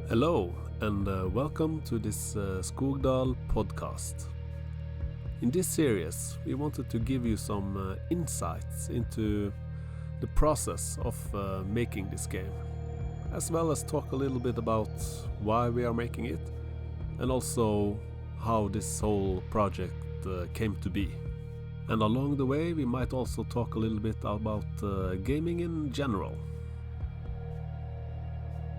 Hello and welcome to this Skogdal podcast. In this series we wanted to give you some insights into the process of making this game, as well as talk a little bit about why we are making it and also how this whole project came to be. And along the way we might also talk a little bit about gaming in general.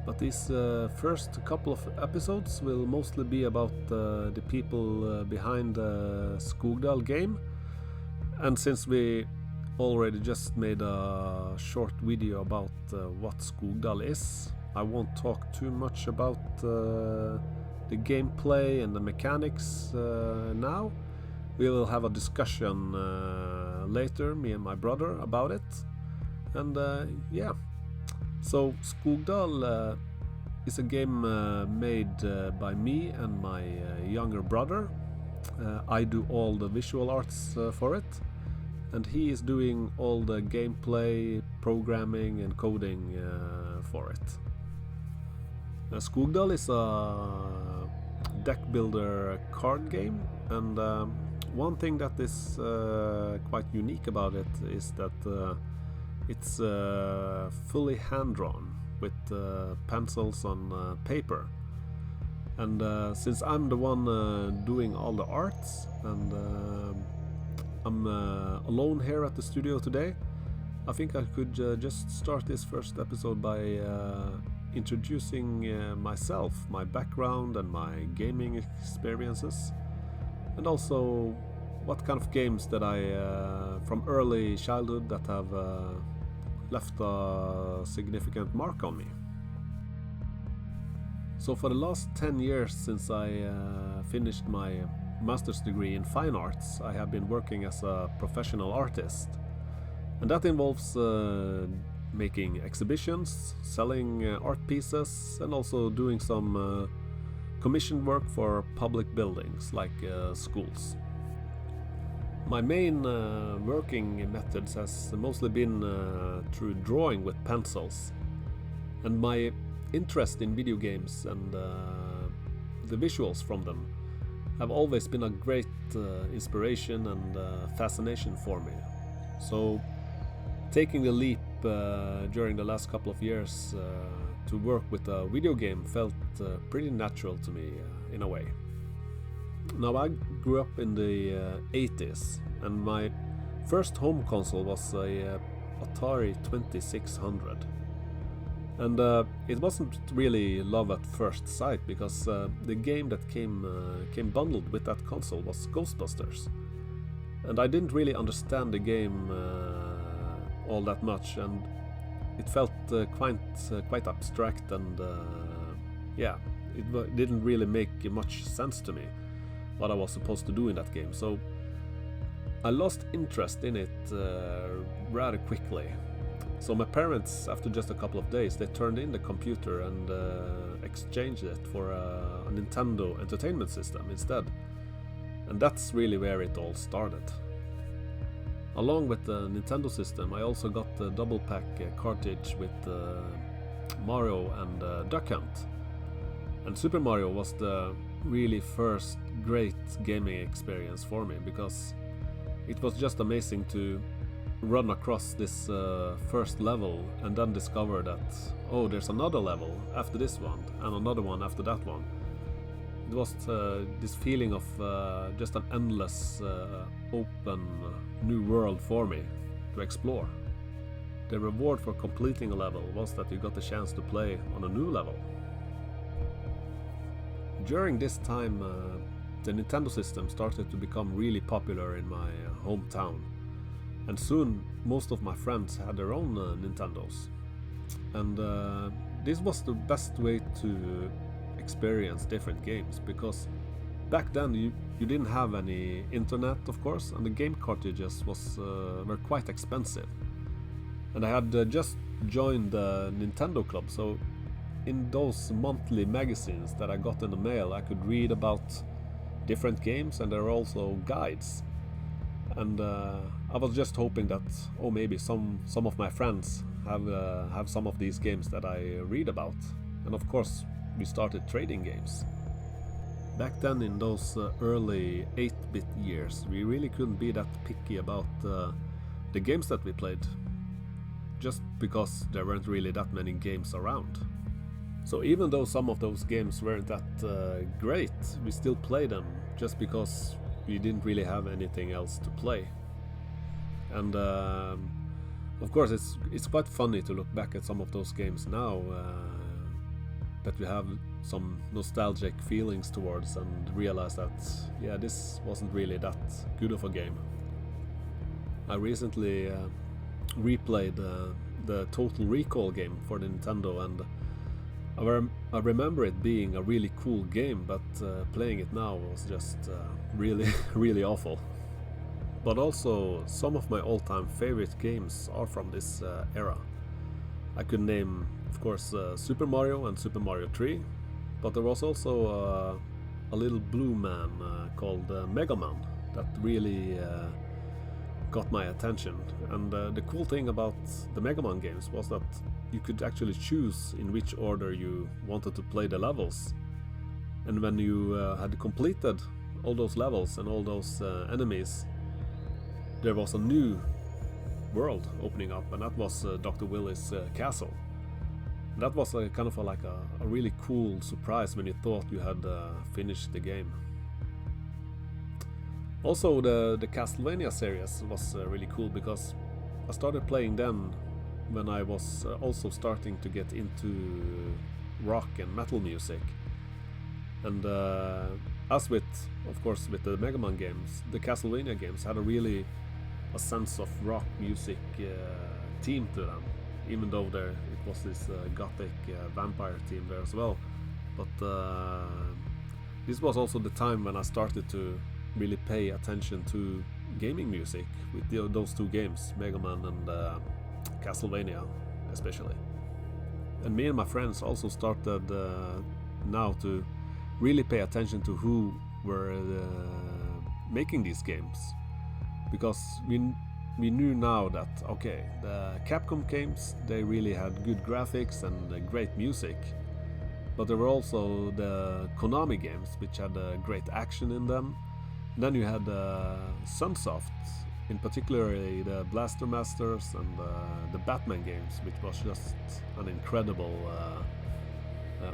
But these first couple of episodes will mostly be about the people behind the Skogdal game. And since we already just made a short video about what Skogdal is, I won't talk too much about the gameplay and the mechanics now. We will have a discussion later, me and my brother, about it. And yeah. So Skogdal is a game made by me and my younger brother. I do all the visual arts for it, and he is doing all the gameplay, programming and coding for it. Skogdal is a deck builder card game, and one thing that is quite unique about it is that it's fully hand-drawn with pencils on paper. And since I'm the one doing all the arts and I'm alone here at the studio today, I think I could just start this first episode by introducing myself, my background and my gaming experiences, and also what kind of games that I from early childhood that have left a significant mark on me. So for the last 10 years since I finished my master's degree in fine arts, I have been working as a professional artist. And that involves making exhibitions, selling art pieces, and also doing some commissioned work for public buildings like schools. My main working methods has mostly been through drawing with pencils, and my interest in video games and the visuals from them have always been a great inspiration and fascination for me. So taking the leap during the last couple of years to work with a video game felt pretty natural to me in a way. Now, I grew up in the 80s, and my first home console was a Atari 2600. And it wasn't really love at first sight, because the game that came bundled with that console was Ghostbusters. And I didn't really understand the game all that much, and it felt quite abstract, and yeah, it didn't really make much sense to me what I was supposed to do in that game. So I lost interest in it rather quickly. So my parents, after just a couple of days, they turned in the computer and exchanged it for a Nintendo Entertainment System instead. And that's really where it all started. Along with the Nintendo system, I also got the double pack cartridge with Mario and Duck Hunt. And Super Mario was the really first great gaming experience for me, because it was just amazing to run across this first level and then discover that, oh, there's another level after this one and another one after that one. It was this feeling of just an endless open new world for me to explore. The reward for completing a level was that you got the chance to play on a new level. During this time, the Nintendo system started to become really popular in my hometown, and soon most of my friends had their own Nintendos. And this was the best way to experience different games, because back then you didn't have any internet, of course, and the game cartridges were quite expensive. And I had just joined the Nintendo Club, so in those monthly magazines that I got in the mail, I could read about different games, and there are also guides. And I was just hoping that, oh, maybe some of my friends have some of these games that I read about. And of course, we started trading games. Back then, in those early 8-bit years, we really couldn't be that picky about the games that we played, just because there weren't really that many games around. So even though some of those games weren't that great, we still played them just because we didn't really have anything else to play. And of course it's quite funny to look back at some of those games now that we have some nostalgic feelings towards, and realize that, yeah, this wasn't really that good of a game. I recently replayed the Total Recall game for the Nintendo, and I remember it being a really cool game, but playing it now was just really, really awful. But also, some of my all-time favorite games are from this era. I could name, of course, Super Mario and Super Mario 3, but there was also a little blue man called Mega Man that really got my attention. And the cool thing about the Mega Man games was that you could actually choose in which order you wanted to play the levels. And when you had completed all those levels and all those enemies, there was a new world opening up, and that was Dr. Willy's castle. That was kind of like a really cool surprise when you thought you had finished the game. Also, the Castlevania series was really cool, because I started playing them when I was also starting to get into rock and metal music. And as with, of course, with the Mega Man games, the Castlevania games had a sense of rock music theme to them, even though it was this gothic vampire theme there as well. But this was also the time when I started to really pay attention to gaming music with those two games, Mega Man and Castlevania especially. And me and my friends also started now to really pay attention to who were making these games, because we knew now that, okay, the Capcom games, they really had good graphics and great music, but there were also the Konami games, which had great action in them. And then you had Sunsoft, in particular the Blaster Masters and the Batman games, which was just an incredible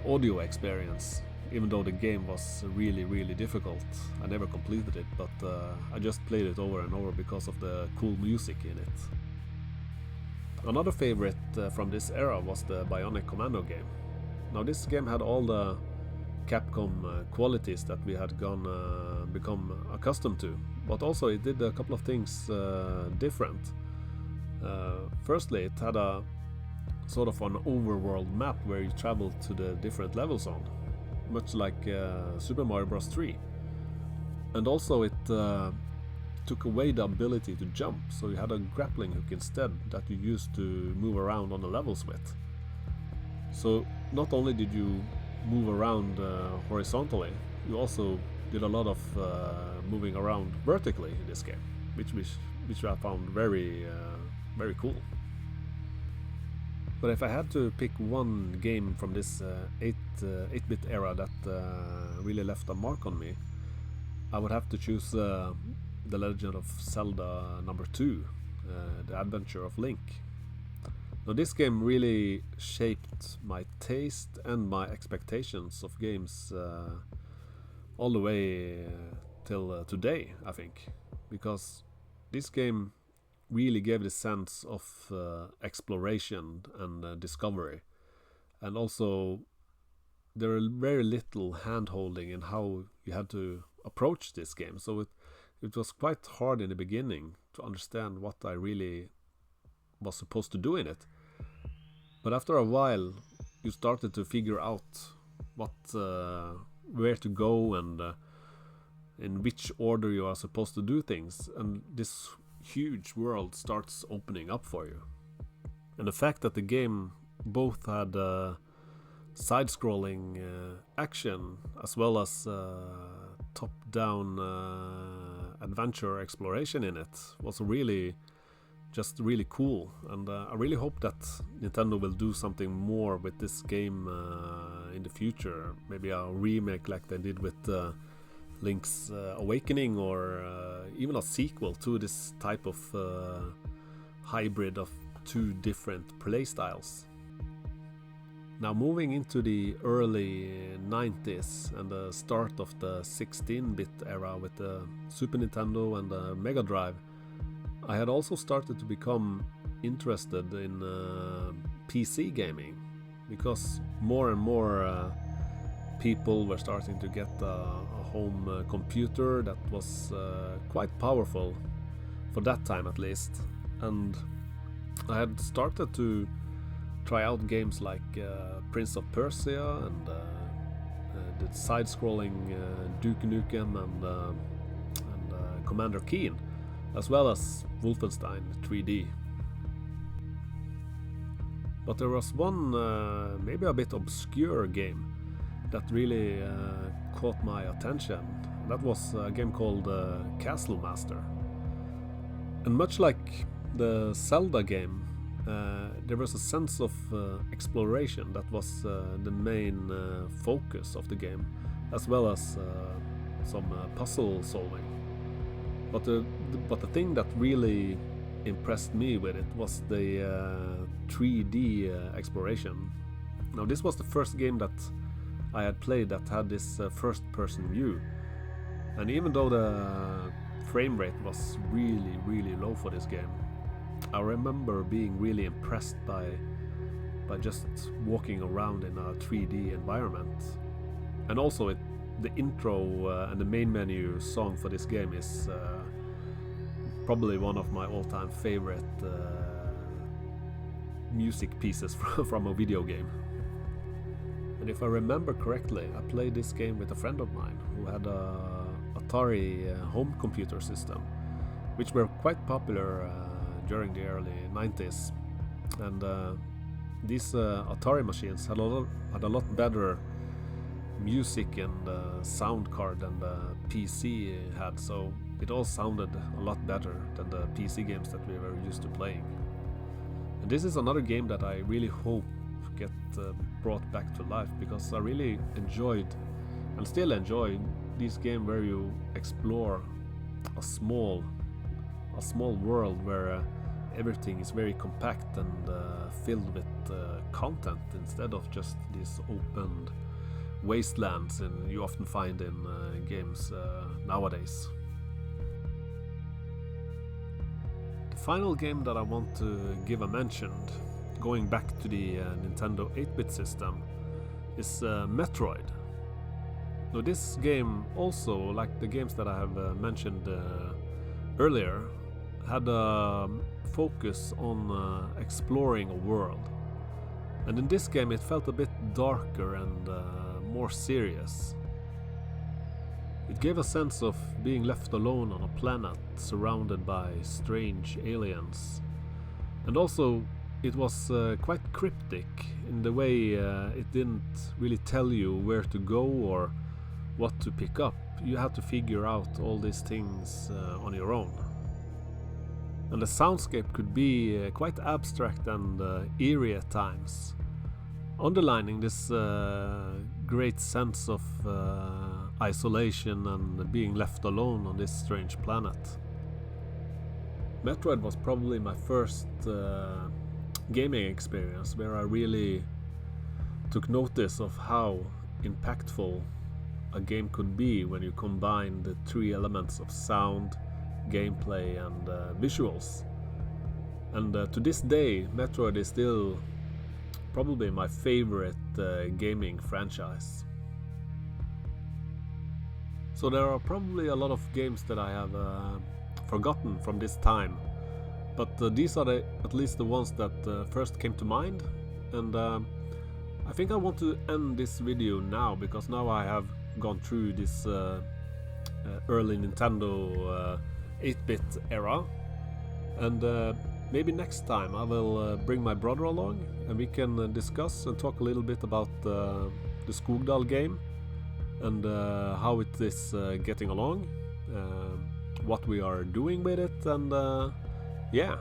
audio experience. Even though the game was really, really difficult, I never completed it, but I just played it over and over because of the cool music in it. Another favorite from this era was the Bionic Commando game. Now, this game had all the Capcom qualities that we had become accustomed to, but also it did a couple of things different. Firstly, it had a sort of an overworld map where you traveled to the different levels on, much like Super Mario Bros. 3. And also it took away the ability to jump, so you had a grappling hook instead that you used to move around on the levels with. So not only did you move around horizontally, you also did a lot of moving around vertically in this game, which I found very cool. But if I had to pick one game from this 8-bit era that really left a mark on me, I would have to choose The Legend of Zelda number 2, The Adventure of Link. Now, this game really shaped my taste and my expectations of games all the way till today, I think, because this game really gave the sense of exploration and discovery, and also there were very little hand-holding in how you had to approach this game, so it was quite hard in the beginning to understand what I really was supposed to do in it. But after a while you started to figure out where to go and in which order you are supposed to do things, and this huge world starts opening up for you. And the fact that the game both had side-scrolling action as well as top-down adventure exploration in it was really cool, and I really hope that Nintendo will do something more with this game in the future, maybe a remake like they did with Link's Awakening, or even a sequel to this type of hybrid of two different playstyles. Now moving into the early 90s and the start of the 16-bit era with the Super Nintendo and the Mega Drive, I had also started to become interested in PC gaming, because more and more people were starting to get a home computer that was quite powerful, for that time at least. And I had started to try out games like Prince of Persia and the side-scrolling Duke Nukem and Commander Keen, as well as Wolfenstein 3D. But there was one maybe a bit obscure game that really caught my attention. That was a game called Castle Master. And much like the Zelda game, there was a sense of exploration that was the main focus of the game, as well as some puzzle solving. But the thing that really impressed me with it was the 3D exploration. Now, this was the first game that I had played that had this first-person view, and even though the frame rate was really low for this game, I remember being really impressed by just walking around in a 3D environment. And also the intro and the main menu song for this game is probably one of my all-time favorite music pieces from a video game. And if I remember correctly, I played this game with a friend of mine who had a Atari home computer system, which were quite popular during the early 90s. And these Atari machines had a lot better music and sound card than the PC had, so it all sounded a lot better than the PC games that we were used to playing. And this is another game that I really hope get brought back to life, because I really enjoyed and still enjoy this game where you explore a small world where everything is very compact and filled with content, instead of just these open wastelands and you often find in games nowadays. The final game that I want to give a mention, going back to the Nintendo 8-bit system, is Metroid. Now, this game also, like the games that I have mentioned earlier, had a focus on exploring a world. And in this game it felt a bit darker and more serious. It gave a sense of being left alone on a planet surrounded by strange aliens. And also it was quite cryptic in the way it didn't really tell you where to go or what to pick up. You had to figure out all these things on your own. And the soundscape could be quite abstract and eerie at times, underlining this great sense of isolation and being left alone on this strange planet. Metroid was probably my first gaming experience where I really took notice of how impactful a game could be when you combine the three elements of sound, gameplay and visuals. And to this day, Metroid is still probably my favorite gaming franchise. So there are probably a lot of games that I have forgotten from this time, but these are at least the ones that first came to mind. And I think I want to end this video now, because now I have gone through this early Nintendo 8-bit era, and maybe next time I will bring my brother along and we can discuss and talk a little bit about the Skogdal game and how it is getting along, what we are doing with it, and yeah,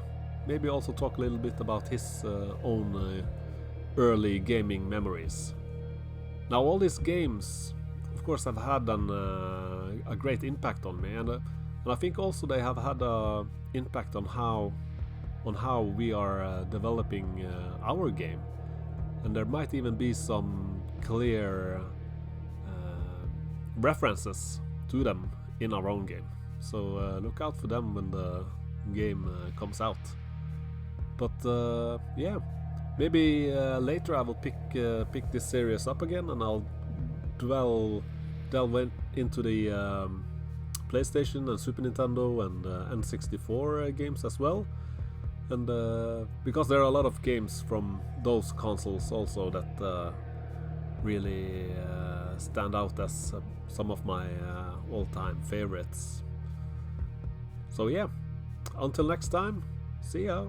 maybe also talk a little bit about his own early gaming memories. Now all these games, of course, have had a great impact on me, and I think also they have had an impact on how we are developing our game, and there might even be some clear references to them in our own game. So look out for them when the game comes out. But yeah, maybe later I will pick this series up again, and I'll delve into the PlayStation and Super Nintendo and N64 games as well. And because there are a lot of games from those consoles also that really stand out as some of my all-time favorites. So yeah, until next time, see ya!